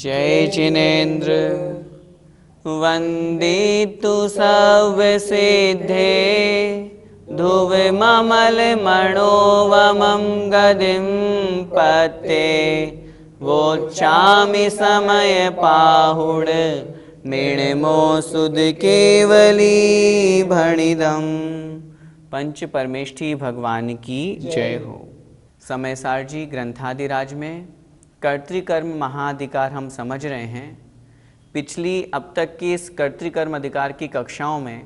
जय जिनेन्द्र वंदे तु सर्वसिद्धे ध्रुवममल मनोवमं गदिं पते वोच्चामि समय पाहुड मेणमो सुद केवली भणिदम। पंच परमेष्ठी भगवान की जय हो। समय सार जी ग्रंथादिराज में कर्तृकर्म महाअधिकार हम समझ रहे हैं। पिछली अब तक की इस कर्तृकर्म अधिकार की कक्षाओं में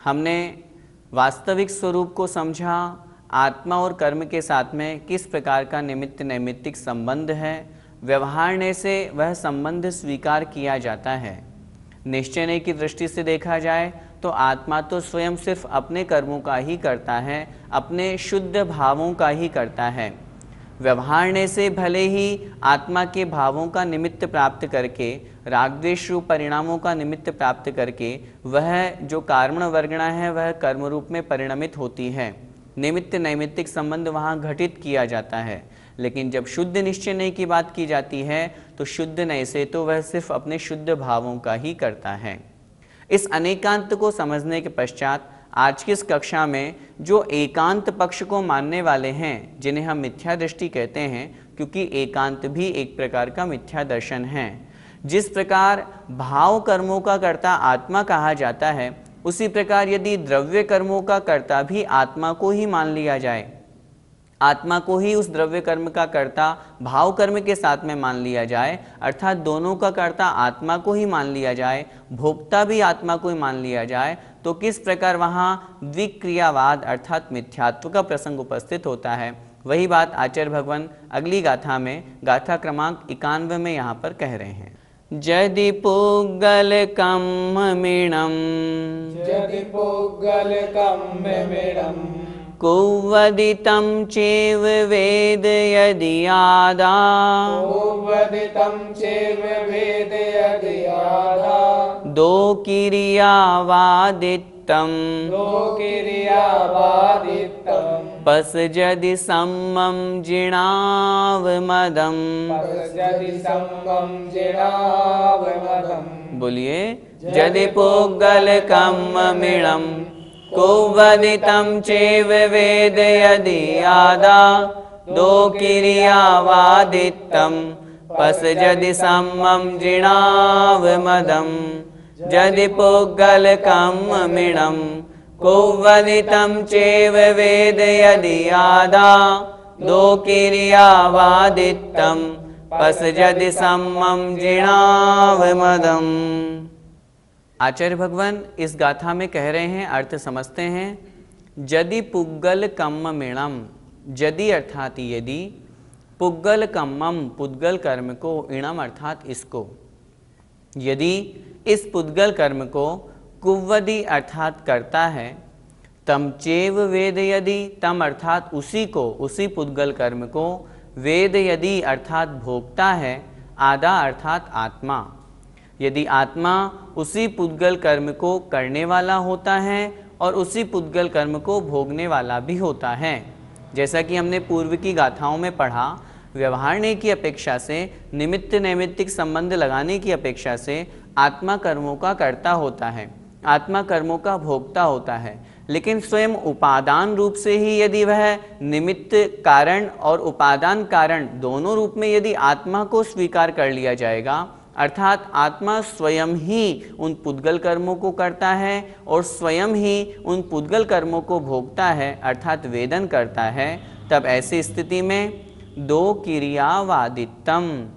हमने वास्तविक स्वरूप को समझा, आत्मा और कर्म के साथ में किस प्रकार का निमित्त नैमित्तिक संबंध है, व्यवहारने से वह संबंध स्वीकार किया जाता है। निश्चय की दृष्टि से देखा जाए तो आत्मा तो स्वयं सिर्फ अपने कर्मों का ही करता है, अपने शुद्ध भावों का ही करता है। व्यवहारने से भले ही आत्मा के भावों का निमित्त प्राप्त करके, राग द्वेष रूप परिणामों का निमित्त प्राप्त करके वह जो कारण वर्गणा है वह कर्म रूप में परिणमित होती है, निमित्त नैमित्तिक संबंध वहाँ घटित किया जाता है। लेकिन जब शुद्ध निश्चय नय की बात की जाती है तो शुद्ध नय से तो वह सिर्फ अपने शुद्ध भावों का ही करता है। इस अनेकांत को समझने के पश्चात आज की इस कक्षा में जो एकांत पक्ष को मानने वाले हैं, जिन्हें हम मिथ्या दृष्टि कहते हैं, क्योंकि एकांत भी एक प्रकार का मिथ्या दर्शन है। जिस प्रकार भाव कर्मों का कर्ता आत्मा कहा जाता है, उसी प्रकार यदि द्रव्य कर्मों का कर्ता भी आत्मा को ही मान लिया जाए, आत्मा को ही उस द्रव्य कर्म का कर्ता भाव कर्म के साथ में मान लिया जाए, अर्थात दोनों का कर्ता आत्मा को ही मान लिया जाए, भोक्ता भी आत्मा को ही मान लिया जाए, तो किस प्रकार वहाँ द्विक्रियावाद अर्थात मिथ्यात्व का प्रसंग उपस्थित होता है। वही बात आचार्य भगवान अगली गाथा में, गाथा क्रमांक 91 में यहाँ पर कह रहे हैं। जदि पुग्गल कम्ममिणम् कुवदितं चैव वेद यदि आदा दो किरियावादित्तं पस यदि सम्मं जिणावमदम्। बोलिए, यदि पुग्गल कम्ममिणम् कुवदितं चैव वेद यदि आदा दो किरियावादित्तं पस यदि सम्मं जिणावमदम्। यदि पुग्गल कम्ममिणम् कुवदितं चैव वेद यदि आदा दो किरियावादित्तं पस यदि सम्मं जिणावमदम्। आचार्य भगवान इस गाथा में कह रहे हैं, अर्थ समझते हैं। यदि पुग्गल कम्ममिणम्, यदि अर्थात यदि, पुग्गल कम्मम पुद्गल कर्म को, इणम अर्थात इसको, यदि इस पुद्गल कर्म को कुव्वदि अर्थात करता है, तम चैव वेद यदि, तम अर्थात उसी को, उसी पुद्गल कर्म को, वेद यदि अर्थात भोगता है, आदा अर्थात आत्मा, यदि आत्मा उसी पुद्गल कर्म को करने वाला होता है और उसी पुद्गल कर्म को भोगने वाला भी होता है। जैसा कि हमने पूर्व की गाथाओं में पढ़ा, व्यवहारने की अपेक्षा से, निमित्त नैमित्तिक संबंध लगाने की अपेक्षा से आत्मा कर्मों का कर्ता होता है, आत्मा कर्मों का भोक्ता होता है। लेकिन स्वयं उपादान रूप से ही यदि वह निमित्त कारण और उपादान कारण दोनों रूप में यदि आत्मा को स्वीकार कर लिया जाएगा, अर्थात आत्मा स्वयं ही उन पुद्गल कर्मों को करता है और स्वयं ही उन पुद्गल कर्मों को भोगता है, अर्थात वेदन करता है, तब ऐसी स्थिति में दो क्रियावादित्तम,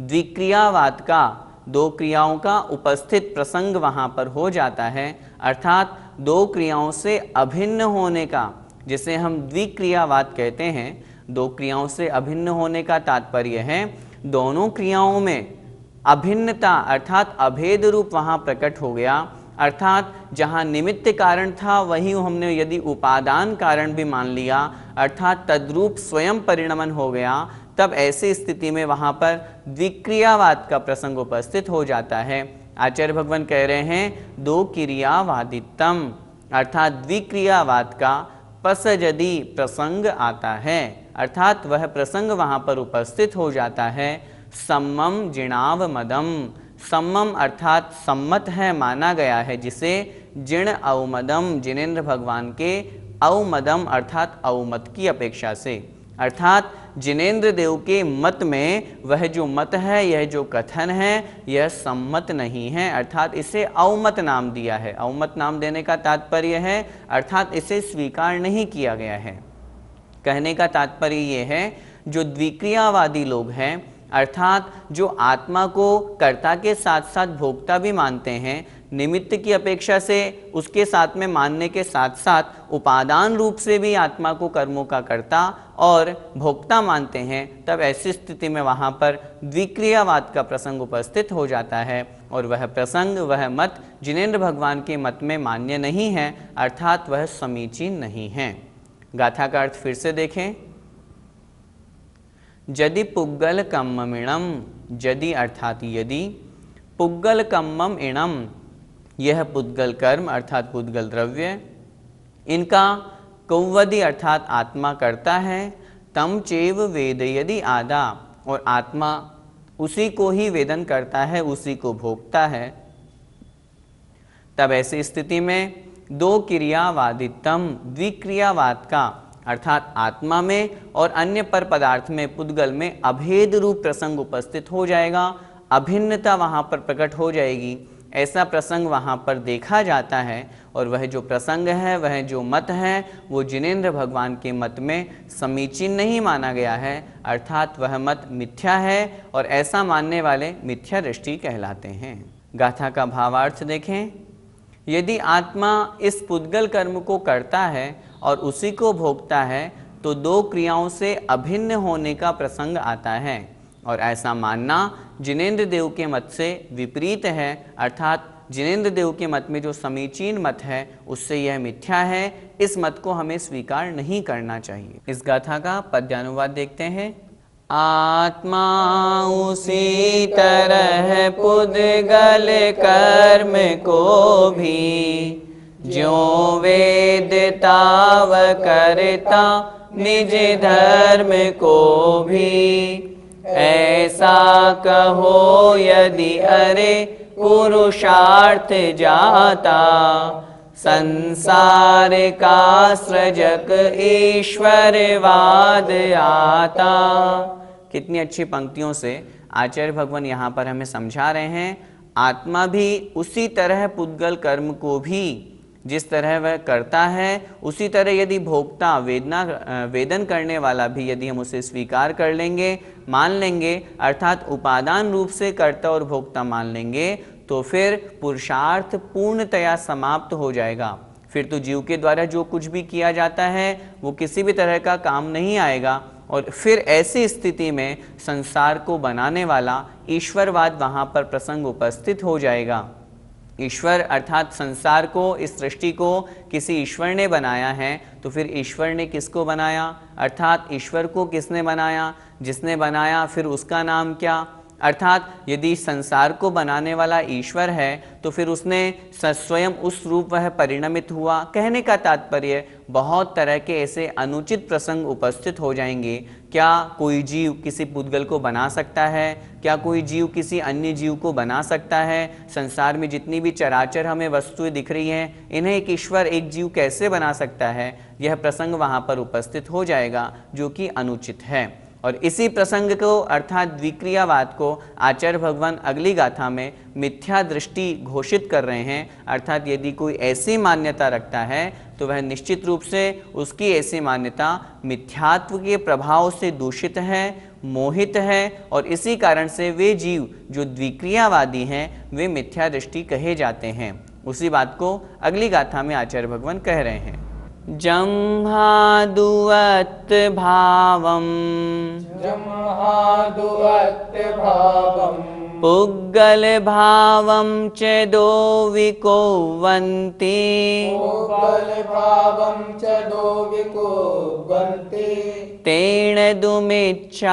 द्विक्रियावाद का, दो क्रियाओं का उपस्थित प्रसंग वहाँ पर हो जाता है, अर्थात दो क्रियाओं से अभिन्न होने का, जिसे हम द्विक्रियावाद कहते हैं। दो क्रियाओं से अभिन्न होने का तात्पर्य है दोनों क्रियाओं में अभिन्नता अर्थात अभेद रूप वहाँ प्रकट हो गया, अर्थात जहाँ निमित्त कारण था वहीं हमने यदि उपादान कारण भी मान लिया, अर्थात तद्रूप स्वयं परिणमन हो गया, तब ऐसी स्थिति में वहाँ पर द्विक्रियावाद का प्रसंग उपस्थित हो जाता है। आचार्य भगवान कह रहे हैं दो क्रियावादित्तम, अर्थात द्विक्रियावाद का पस यदि प्रसंग आता है, अर्थात वह प्रसंग वहाँ पर उपस्थित हो जाता है, सम्मम जिणाव मदम, सम्मम अर्थात सम्मत है, माना गया है जिसे, जिण अवमदम जिनेंद्र भगवान के, अवमदम अर्थात अवमत की अपेक्षा से, अर्थात जिनेंद्र देव के मत में वह जो मत है, यह जो कथन है, यह सम्मत नहीं है, अर्थात इसे अवमत नाम दिया है। अवमत नाम देने का तात्पर्य है अर्थात इसे स्वीकार नहीं किया गया है। कहने का तात्पर्य ये है, जो द्विक्रियावादी लोग हैं, अर्थात जो आत्मा को कर्ता के साथ साथ भोक्ता भी मानते हैं, निमित्त की अपेक्षा से उसके साथ में मानने के साथ साथ उपादान रूप से भी आत्मा को कर्मों का कर्ता और भोक्ता मानते हैं, तब ऐसी स्थिति में वहाँ पर द्विक्रियावाद का प्रसंग उपस्थित हो जाता है और वह प्रसंग, वह मत जिनेंद्र भगवान के मत में मान्य नहीं है, अर्थात वह समीचीन नहीं है। गाथा का अर्थ फिर से देखें। यदि पुग्गल कम्मम इणम, यदि अर्थात यदि, पुग्गल कम्मम इणम, यह पुद्गल कर्म अर्थात पुद्गल द्रव्य, इनका कौवदी अर्थात आत्मा करता है, तम चेव वेद यदि आदा, और आत्मा उसी को ही वेदन करता है, उसी को भोगता है, तब ऐसी स्थिति में दो क्रियावादित्तम, द्विक्रियावाद का अर्थात आत्मा में और अन्य पर पदार्थ में, पुद्गल में अभेद रूप प्रसंग उपस्थित हो जाएगा, अभिन्नता वहाँ पर प्रकट हो जाएगी। ऐसा प्रसंग वहाँ पर देखा जाता है और वह जो प्रसंग है, वह जो मत है, वो जिनेंद्र भगवान के मत में समीचीन नहीं माना गया है, अर्थात वह मत मिथ्या है और ऐसा मानने वाले मिथ्या दृष्टि कहलाते हैं। गाथा का भावार्थ देखें। यदि आत्मा इस पुद्गल कर्म को करता है और उसी को भोगता है तो दो क्रियाओं से अभिन्न होने का प्रसंग आता है और ऐसा मानना जिनेंद्र देव के मत से विपरीत है, अर्थात जिनेंद्र देव के मत में जो समीचीन मत है उससे यह मिथ्या है। इस मत को हमें स्वीकार नहीं करना चाहिए। इस गाथा का पद्यानुवाद देखते हैं। आत्मा उसी तरह पुद्गल कर्म को भी, ज्यों वेदता व करता निज धर्म को भी, ऐसा कहो यदि अरे पुरुषार्थ जाता, संसार का सृजक ईश्वरवाद आता। कितनी अच्छी पंक्तियों से आचार्य भगवान यहाँ पर हमें समझा रहे हैं, आत्मा भी उसी तरह पुद्गल कर्म को भी जिस तरह वह करता है, उसी तरह यदि भोक्ता वेदन करने वाला भी यदि हम उसे स्वीकार कर लेंगे, मान लेंगे, अर्थात उपादान रूप से कर्ता और भोक्ता मान लेंगे, तो फिर पुरुषार्थ पूर्णतया समाप्त हो जाएगा। फिर तो जीव के द्वारा जो कुछ भी किया जाता है वो किसी भी तरह का काम नहीं आएगा और फिर ऐसी स्थिति में संसार को बनाने वाला ईश्वरवाद वहाँ पर प्रसंग उपस्थित हो जाएगा। ईश्वर अर्थात संसार को, इस सृष्टि को किसी ईश्वर ने बनाया है, तो फिर ईश्वर ने किसको बनाया, अर्थात ईश्वर को किसने बनाया, जिसने बनाया फिर उसका नाम क्या, अर्थात यदि संसार को बनाने वाला ईश्वर है तो फिर उसने स्वयं उस रूप वह परिणमित हुआ। कहने का तात्पर्य बहुत तरह के ऐसे अनुचित प्रसंग उपस्थित हो जाएंगे। क्या कोई जीव किसी पुद्गल को बना सकता है? क्या कोई जीव किसी अन्य जीव को बना सकता है? संसार में जितनी भी चराचर हमें वस्तुएं दिख रही हैं, इन्हें एक ईश्वर, एक जीव कैसे बना सकता है? यह प्रसंग वहाँ पर उपस्थित हो जाएगा जो कि अनुचित है। और इसी प्रसंग को अर्थात द्विक्रियावाद को आचार्य भगवान अगली गाथा में मिथ्या दृष्टि घोषित कर रहे हैं। अर्थात यदि कोई ऐसी मान्यता रखता है तो वह निश्चित रूप से उसकी ऐसी मान्यता मिथ्यात्व के प्रभाव से दूषित है, मोहित है और इसी कारण से वे जीव जो द्विक्रियावादी हैं वे मिथ्या दृष्टि कहे जाते हैं। उसी बात को अगली गाथा में आचार्य भगवान कह रहे हैं। जम्हादुवत् भावम् पुग्गल भावं च दो विकोवन्ति तेन दुमिच्छादिट्ठि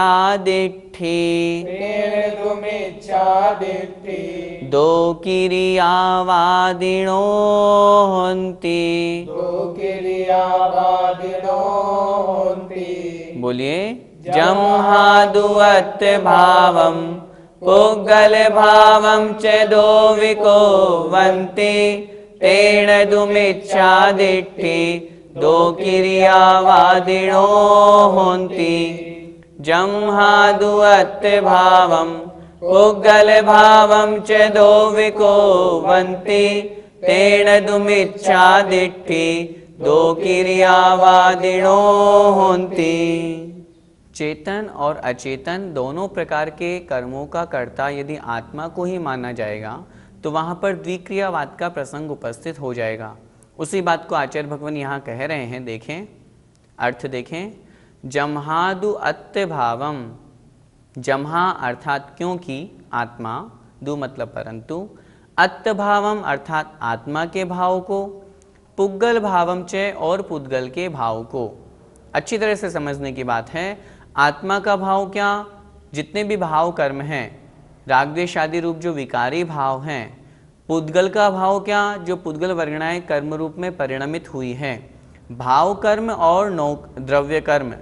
दो किरियावादिनो हन्ति। बोलिए जम्हादुवत् भावं पुग्गल भावं च दो विकोवन्ति तेन दुमिच्छादिट्ठि दो क्रियावादिनो होन्ति। जम्हादुवत् भावं पुग्गल भावं च दो विकोवन्ति तेन दुमिच्छादिट्ठि दो क्रियावादिनो होन्ति। चेतन और अचेतन दोनों प्रकार के कर्मों का कर्ता यदि आत्मा को ही माना जाएगा तो वहाँ पर द्विक्रियावाद का प्रसंग उपस्थित हो जाएगा। उसी बात को आचार्य भगवान यहाँ कह रहे हैं। देखें, अर्थ देखें। जम्हादु अत्य भावम, जम्हा अर्थात क्योंकि आत्मा, दु मतलब परंतु, अत्य भावम अर्थात आत्मा के भाव को, पुग्गल भावम च और पुद्गल के भाव को। अच्छी तरह से समझने की बात है। आत्मा का भाव क्या, जितने भी भाव कर्म हैं, राग द्वेष आदि रूप जो विकारी भाव हैं। पुद्गल का भाव क्या, जो पुद्गल वर्गणाएं कर्म रूप में परिणमित हुई है। भाव कर्म और द्रव्य कर्म,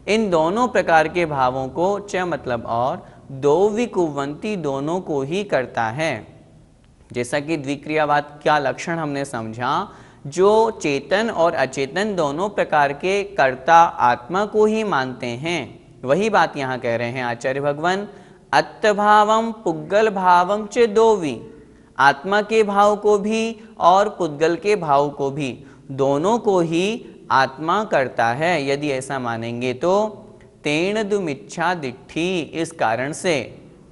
इन दोनों प्रकार के भावों को च मतलब और दो विकुवंती दोनों को ही करता है। जैसा कि द्विक्रियावाद का लक्षण हमने समझा, जो चेतन और अचेतन दोनों प्रकार के कर्ता आत्मा को ही मानते हैं, वही बात यहाँ कह रहे हैं आचार्य भगवान। अत्तभावम पुग्गल भावम च दोवी, आत्मा के भाव को भी और पुद्गल के भाव को भी, दोनों को ही आत्मा करता है यदि ऐसा मानेंगे तो। तेन दुमिच्छा दिट्ठी, इस कारण से,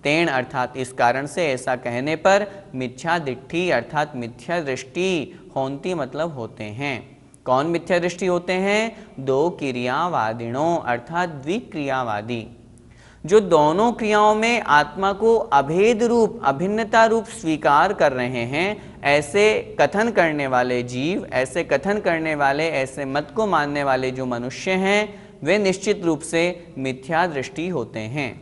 तेन अर्थात इस कारण से, ऐसा कहने पर मिथ्या दिट्ठी अर्थात मिथ्या दृष्टि होन्ति मतलब होते हैं। कौन मिथ्या दृष्टि होते हैं? दो क्रियावादिनों अर्थात द्विक्रियावादी, जो दोनों क्रियाओं में आत्मा को अभेद रूप, अभिन्नता रूप स्वीकार कर रहे हैं। ऐसे कथन करने वाले जीव, ऐसे कथन करने वाले, ऐसे मत को मानने वाले जो मनुष्य हैं, वे निश्चित रूप से मिथ्या दृष्टि होते हैं।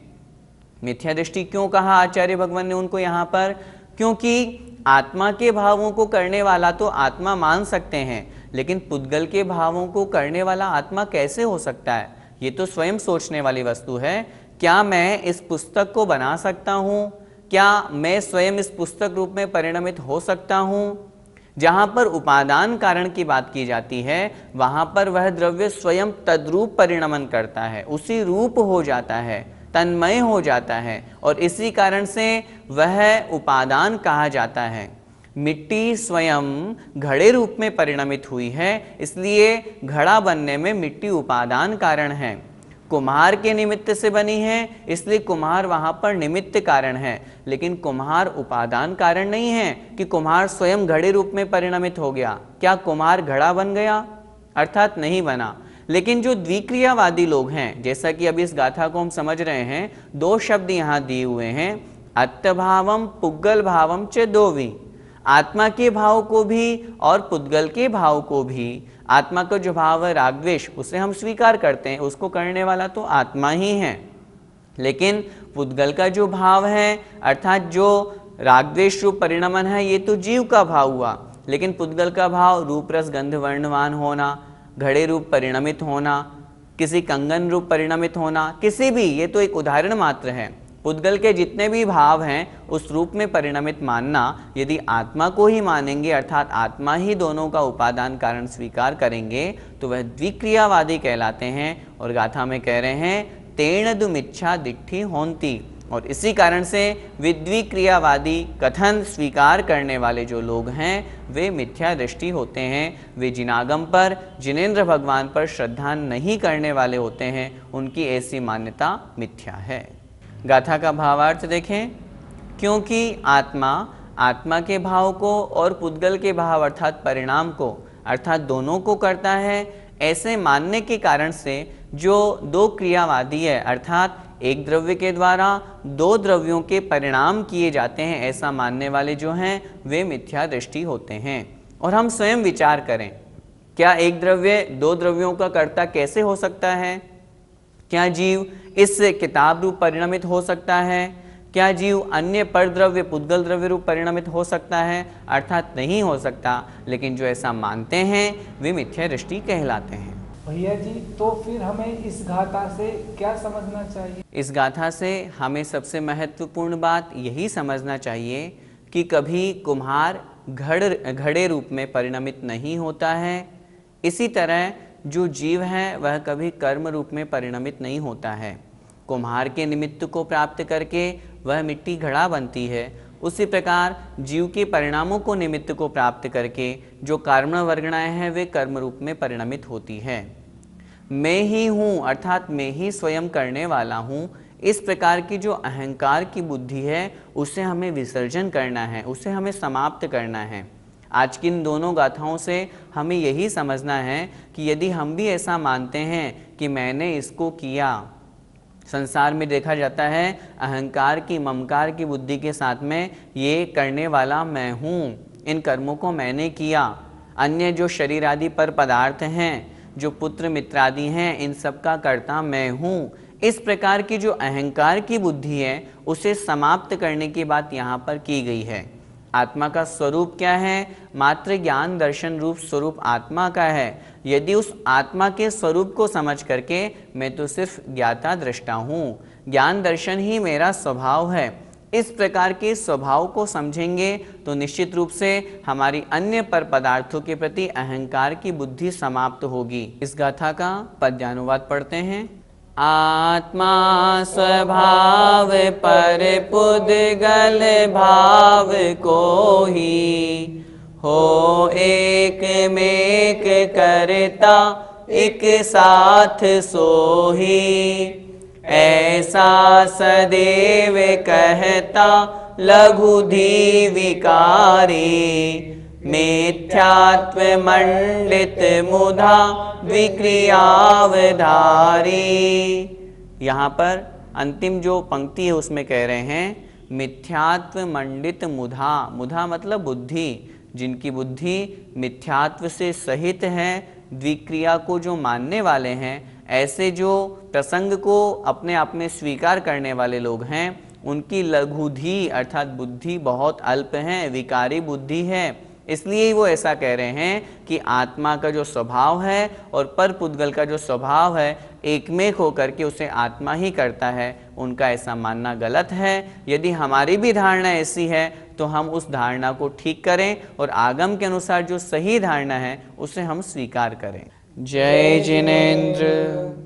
मिथ्या दृष्टि क्यों कहा आचार्य भगवान ने उनको यहाँ पर? क्योंकि आत्मा के भावों को करने वाला तो आत्मा मान सकते हैं, लेकिन पुद्गल के भावों को करने वाला आत्मा कैसे हो सकता है? ये तो स्वयं सोचने वाली वस्तु है। क्या मैं इस पुस्तक को बना सकता हूँ? क्या मैं स्वयं इस पुस्तक रूप में परिणमित हो सकता हूँ? जहाँ पर उपादान कारण की बात की जाती है, वहाँ पर वह द्रव्य स्वयं तद्रूप परिणमन करता है, उसी रूप हो जाता है, तन्मय हो जाता है, और इसी कारण से वह उपादान कहा जाता है। मिट्टी स्वयं घड़े रूप में परिणमित हुई है, इसलिए घड़ा बनने में मिट्टी उपादान कारण है। कुम्हार के निमित्त से बनी है, इसलिए कुम्हार वहाँ पर निमित्त कारण है, लेकिन कुम्हार उपादान कारण नहीं है कि कुम्हार स्वयं घड़े रूप में परिणमित हो गया। क्या कुम्हार घड़ा बन गया? अर्थात नहीं बना। लेकिन जो द्विक्रियावादी लोग हैं, जैसा कि अभी इस गाथा को हम समझ रहे हैं, दो शब्द यहाँ दिए हुए हैं, अत्तभावम पुग्गल भावम च दोवी, आत्मा के भाव को भी और पुद्गल के भाव को भी। आत्मा का जो भाव है राग द्वेष, उसे हम स्वीकार करते हैं, उसको करने वाला तो आत्मा ही है। लेकिन पुद्गल का जो भाव है, अर्थात जो राग द्वेष रूप परिणमन है, ये तो जीव का भाव हुआ। लेकिन पुद्गल का भाव रूप रस गंध वर्णवान होना, घड़े रूप परिणमित होना, किसी कंगन रूप परिणमित होना, किसी भी, ये तो एक उदाहरण मात्र है। पुद्गल के जितने भी भाव हैं उस रूप में परिणमित मानना, यदि आत्मा को ही मानेंगे, अर्थात आत्मा ही दोनों का उपादान कारण स्वीकार करेंगे, तो वह द्विक्रियावादी कहलाते हैं। और गाथा में कह रहे हैं तेन दुमिच्छा दिट्ठी होन्ति, और इसी कारण से विद्विक्रियावादी कथन स्वीकार करने वाले जो लोग हैं, वे मिथ्या दृष्टि होते हैं। वे जिनागम पर, जिनेंद्र भगवान पर श्रद्धा नहीं करने वाले होते हैं, उनकी ऐसी मान्यता मिथ्या है। गाथा का भावार्थ देखें। क्योंकि आत्मा, आत्मा के भाव को और पुद्गल के भाव अर्थात परिणाम को, अर्थात दोनों को करता है, ऐसे मानने के कारण से जो दो क्रियावादी है, अर्थात एक द्रव्य के द्वारा दो द्रव्यों के परिणाम किए जाते हैं, ऐसा मानने वाले जो हैं वे मिथ्या दृष्टि होते हैं। और हम स्वयं विचार करें, क्या एक द्रव्य दो द्रव्यों का कर्ता कैसे हो सकता है? क्या जीव इस किताब रूप परिणमित हो सकता है? क्या जीव अन्य परद्रव्य पुद्गल द्रव्य रूप परिणमित हो सकता है? अर्थात नहीं हो सकता। लेकिन जो ऐसा मानते हैं वे मिथ्या दृष्टि कहलाते हैं। भैया जी, तो फिर हमें इस गाथा से क्या समझना चाहिए? इस गाथा से हमें सबसे महत्वपूर्ण बात यही समझना चाहिए कि कभी कुम्हार घड़े रूप में परिणमित नहीं होता है। इसी तरह जो जीव है वह कभी कर्म रूप में परिणमित नहीं होता है। कुम्हार के निमित्त को प्राप्त करके वह मिट्टी घड़ा बनती है, उसी प्रकार जीव के परिणामों को निमित्त को प्राप्त करके जो कर्म वर्गणाएं हैं वे कर्म रूप में परिणमित होती है। मैं ही हूँ अर्थात मैं ही स्वयं करने वाला हूँ, इस प्रकार की जो अहंकार की बुद्धि है उसे हमें विसर्जन करना है, उसे हमें समाप्त करना है। आज की इन दोनों गाथाओं से हमें यही समझना है कि यदि हम भी ऐसा मानते हैं कि मैंने इसको किया, संसार में देखा जाता है अहंकार की ममकार की बुद्धि के साथ में ये करने वाला मैं हूँ, इन कर्मों को मैंने किया, अन्य जो शरीर आदि पर पदार्थ हैं, जो पुत्र मित्रादि हैं, इन सब का कर्ता मैं हूँ। इस प्रकार की जो अहंकार की बुद्धि है उसे समाप्त करने की बात यहाँ पर की गई है। आत्मा का स्वरूप क्या है? मात्र ज्ञान दर्शन रूप स्वरूप आत्मा का है। यदि उस आत्मा के स्वरूप को समझ करके मैं तो सिर्फ ज्ञाता दृष्टा हूँ, ज्ञान दर्शन ही मेरा स्वभाव है, इस प्रकार के स्वभाव को समझेंगे तो निश्चित रूप से हमारी अन्य पर पदार्थों के प्रति अहंकार की बुद्धि समाप्त होगी। इस गाथा का पद्यानुवाद पढ़ते हैं। आत्मा स्वभाव पर पुद्गल भाव को ही, हो एक मेक करता एक साथ सोही। ऐसा सदैव कहता लघुधी विकारी, मिथ्यात्व मंडित मुधा विक्रियावधारी। यहाँ पर अंतिम जो पंक्ति है उसमें कह रहे हैं मिथ्यात्व मंडित मुधा, मुधा मतलब बुद्धि, जिनकी बुद्धि मिथ्यात्व से सहित है, द्विक्रिया को जो मानने वाले हैं, ऐसे जो प्रसंग को अपने आप में स्वीकार करने वाले लोग हैं, उनकी लघुधी अर्थात बुद्धि बहुत अल्प है, विकारी बुद्धि है। इसलिए वो ऐसा कह रहे हैं कि आत्मा का जो स्वभाव है और पर पुद्गल का जो स्वभाव है एकमेक होकर के उसे आत्मा ही करता है। उनका ऐसा मानना गलत है। यदि हमारी भी धारणा ऐसी है तो हम उस धारणा को ठीक करें और आगम के अनुसार जो सही धारणा है उसे हम स्वीकार करें। जय जिनेंद्र।